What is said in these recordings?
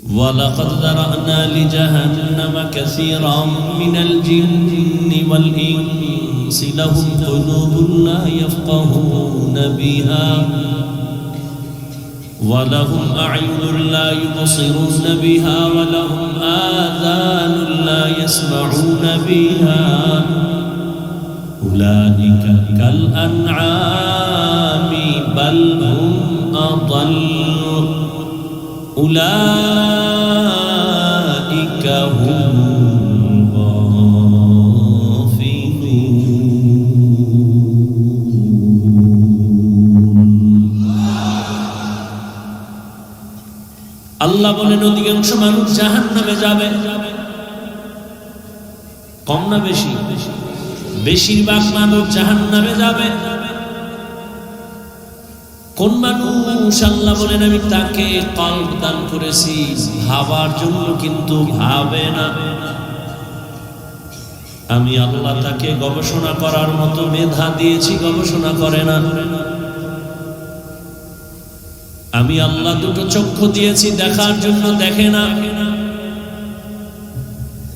ولقد ذرأنا لجهنم كثيرا من الجن والإنس لهم قلوب لا يفقهون بها ولهم أعين لا يبصرون بها ولهم آذان لا يسمعون بها أولئك كالأنعام بل هم أضل أولئك هم আল্লাহ বলেন অধিকাংশ মানুষ জাহান্নামে যাবে। কম না বেশি? বেশিরভাগ মানুষ জাহান্নামে যাবে। কোন মানুষ? আল্লাহ বলেন আমি তাকে কলব দান করেছি, ভাবার জন্য কিন্তু ভাবে না। আমি আল্লাহ তাকে গবেষণা করার মতো মেধা দিয়েছি, গবেষণা করে না। আমি আল্লাহ দুটো চক্ষু দিয়েছি, দেখার জন্য দেখে না।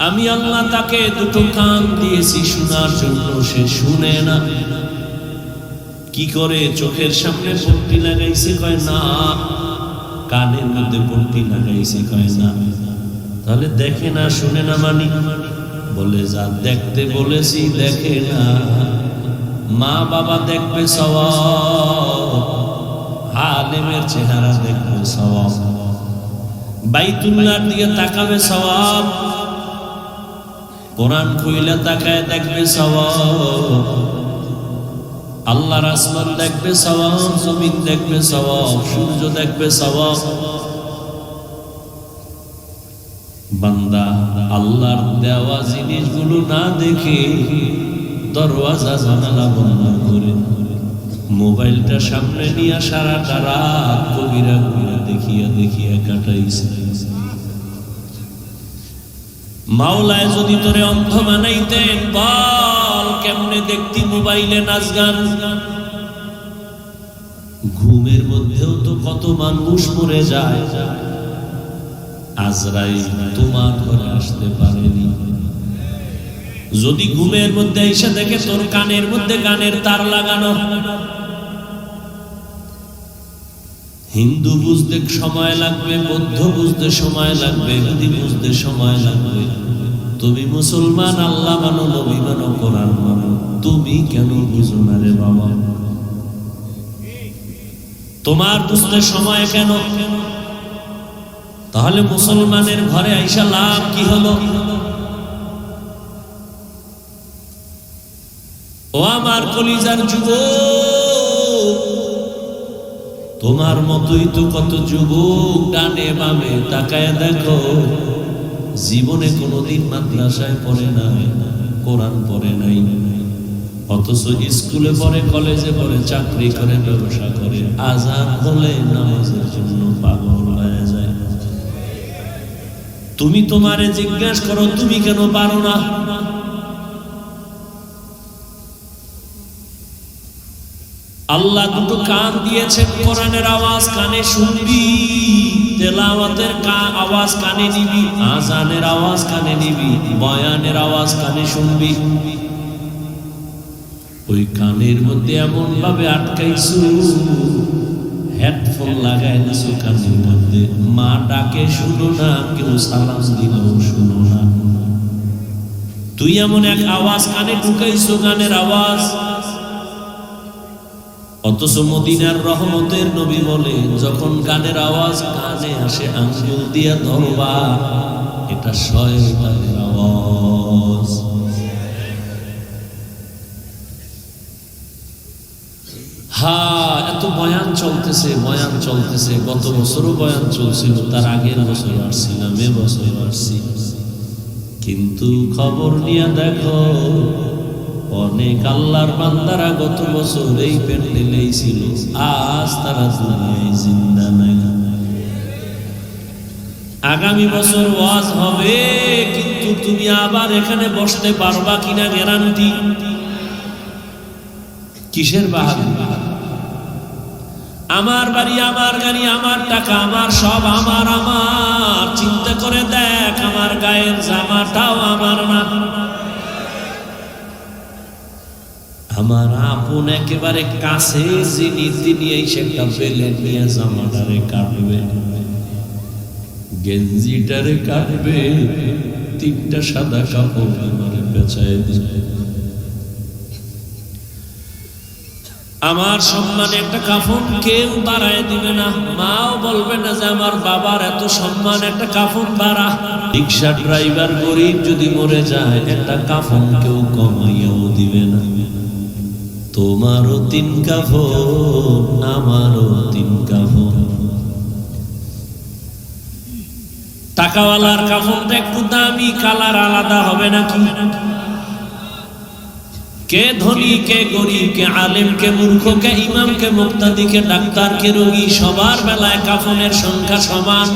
আমি আল্লাহ তাকে দুটো কান দিয়েছি, শোনার জন্য সে শুনে না। কি করে? চোখের সামনে পট্টি লাগাইছে, কয় না। কানের মধ্যে পট্টি লাগাইছে, কয় না। তাহলে দেখে না, শুনে না মানি? বলে যা দেখতে বলেছি দেখে না। মা বাবা দেখবে সওয়াব, আলেমের চেহারা দেখবে সওয়াব, বাইতুল্লাহর দিকে তাকাবে সওয়াব, কোরআন খুইলা তাকায় দেখবে সওয়াব, আল্লাহর আসমান দেখবে সওয়াব, জমিন দেখবে সওয়াব, সূর্য দেখবে সওয়াব। বান্দা আল্লাহর দেওয়া জিনিসগুলো না দেখে দরওয়াজা জানালা বন্ধ করে মোবাইলটা সামনে নিয়ে সারাটা রাত কবিরা কবিরা দেখিয়া দেখিয়া কাটাইছে। মাওলায় যদি তোরে অন্ধ বানাইতেন, বল কেমনে দেখতি মোবাইলে নাচ গান? ঘুমের মধ্যেও তো কত মানুষ মরে যায়। আজরাইল তোমার ঘরে আসতে পারেনি। যদি ঘুমের মধ্যে এসে দেখে তোর কানের মধ্যে গানের তার লাগানো, হিন্দু বুঝতে সময় লাগবে, বৌদ্ধ বুঝতে সময় লাগবে, হিন্দু বুঝতে সময় লাগবে। তুমি মুসলমান, আল্লাহ মানো, নবী মানো, কোরআন মানো, তুমি কেন বুঝো না রে বাবা? তোমার বুঝতে সময় কেন? তাহলে মুসলমানের ঘরে আইসা লাভ কি হলো? ও আমার কলিজার যুবক, তোমার মতোই তো কত যুবক ডানে বামে তাকায় দেখো, জীবনে কোনোদিন মাদ্রাসায় পড়ে নাই, কোরআন পড়ে নাই, অথচ স্কুলে পড়ে, কলেজে পড়ে, চাকরি করে, ব্যবসা করে, আজান হলে নামাজের জন্য পাগল হয়ে যায়। তুমি তোমারে জিজ্ঞাসা করো, তুমি কেন পারো না? আল্লাহ দুটো কান দিয়েছেন, কোরআনের আওয়াজ কানে শুনবি, তেলাওয়াতের আওয়াজ কানে নিবি, আজানের আওয়াজ কানে নিবি, বয়ানের আওয়াজ কানে শুনবি। ওই কানের মধ্যে এমন ভাবে আটকাইছো, হেডফোন লাগাই দিছো কানের মধ্যে, মা ডাকে শুনো না, কেউ সালাম দিলেও শুনো না। তুই এমন এক আওয়াজ কানে ঢুকাইছো, গানের আওয়াজ। অথচ মদিনার রহমতের নবী বলে, যখন গানের আওয়াজ কানে আসে আঙ্গুল দিয়া ধরবা, এটা শয়তানের আওয়াজ। হ্যাঁ, এত বয়ান চলতেছে, বয়ান চলতেছে। গত বছরও বয়ান চলছিল, তার আগের বছর আসছিলাম, এ বছর আসছি। কিন্তু খবর নিয়ে দেখো, অনেক আল্লাহর বান্দারা গত বছর এই প্যান্ডেলেই ছিল, আজ তারা দুনিয়ায় জিন্দা নাই। আগামী বছর ওয়াজ হবে, কিন্তু তুমি আবার এখানে বসতে পারবা কিনা গ্যারান্টি? কিসের বাহাদুরি? আমার বাড়ি, আমার গাড়ি, আমার টাকা, আমার সব আমার আমার। করে দেখ আমার গায়ের জামাটাও আমার না। আমার আপন একেবারে কাছে যিনি, তিনি এসে একটা বেলেন নিয়ে জামাটারে কাটবে, গেঞ্জিটারে কাটবে, 3টা সাদা কাপড় আমার বেচায় দিবে। আমার সম্মানে একটা কাফন কেউ বাড়ায় দিবে না, মাও বলবে না যে আমার বাবার এত সম্মান, একটা কাফন বাড়া। রিক্সা ড্রাইভার গরিব যদি মরে যায়, একটা কাফন কেউ কমাইয়াও দিবে না। তোমারও 3 কাফন, আমারও 3 কাফন। টাকাওয়ালার কাফনটা একটু দামি, কালার আলাদা হবে নাকি? কে ধনী, কে গরিব, কে আলেম, কে মূর্খ, কে ইমাম, কে মুক্তাদি, কে ডাক্তার, কে রোগী, সবার বেলায় কাফনের সংখ্যা সমান,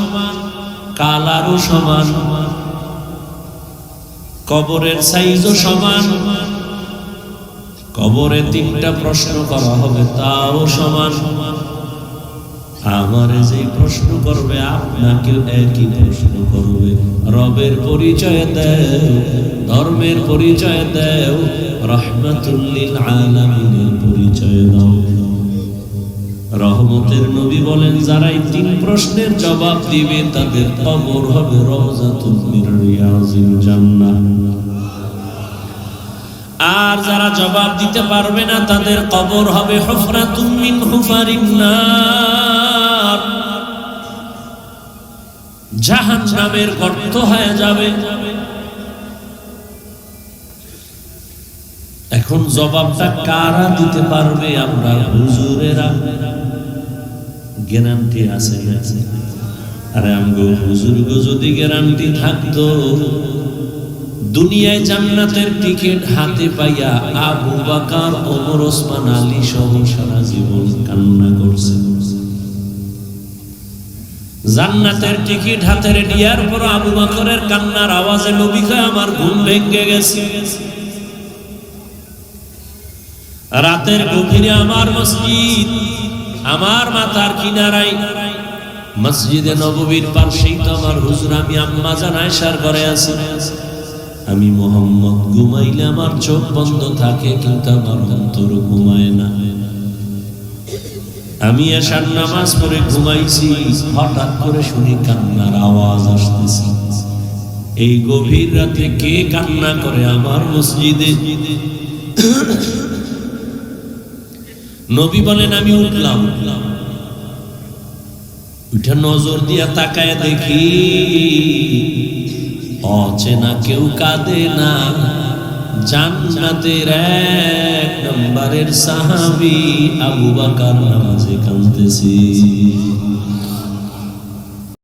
কালারও সমান, কবরের সাইজও সমান। কবরে 3টা প্রশ্ন করা হবে, তাও সমান। আমারে যে প্রশ্ন করবে, আপনাকেও একই প্রশ্ন করবে। রবের পরিচয় দেও, ধর্মের পরিচয় দেও, রাহমাতুল লিল আলামিনের পরিচয় দাও। রহমতের নবী বলেন, যারা এই 3 প্রশ্নের জবাব দিবে, তাদের কবর হবে রওজাতুল মির রিয়াজিল জান্নাহ। আর যারা জবাব দিতে পারবে না, তাদের কবর হবে হুফরাতুম মিন হুফারিন নার, জাহান্নামের গর্ত হয়ে যাবে। এখন জবাবটা কারা দিতে পারবে? আমরা হুজুরেরা। গ্যারান্টি আছে না? আরে আমগো হুজুরগো যদি গ্যারান্টি থাকতো, দুনিয়ায় জান্নাতের টিকিট হাতে পাইয়া আবু বকর, ওমর, ওসমান, আলী সহ সারা জীবন কান্না করছে। জান্নাতের টিকিট হাতে দেওয়ার পর আবু বকরের কান্নার আওয়াজে নবী কয়, আমার ঘুম ভেঙে গেছে। রাতের গভীরে আমার মসজিদ, আমার মাথার কিনারায় মসজিদে নববীর পাশেই তো আমার হুজুর, আমি আম্মা জান আয়েশার ঘরে আছি। আমি মোহাম্মদ ঘুমাইলে আমার চোখ বন্ধ থাকে, কিন্তু আমার অন্তর ঘুমায় না। আমি এশার নামাজ পড়ে ঘুমাইছি, হঠাৎ করে শুনি কান্নার আওয়াজ আসতেছে। এই গভীর রাতে কে কান্না করে আমার মসজিদে? নবী বলেন, আমি উঠলাম, উঠে নজর দিয়া তাকায় দেখি অচেনা কেউ কাঁদে না, জান্নাতের 1 নম্বরের সাহাবী আবু বকর নামাজে কাঁদতেছে।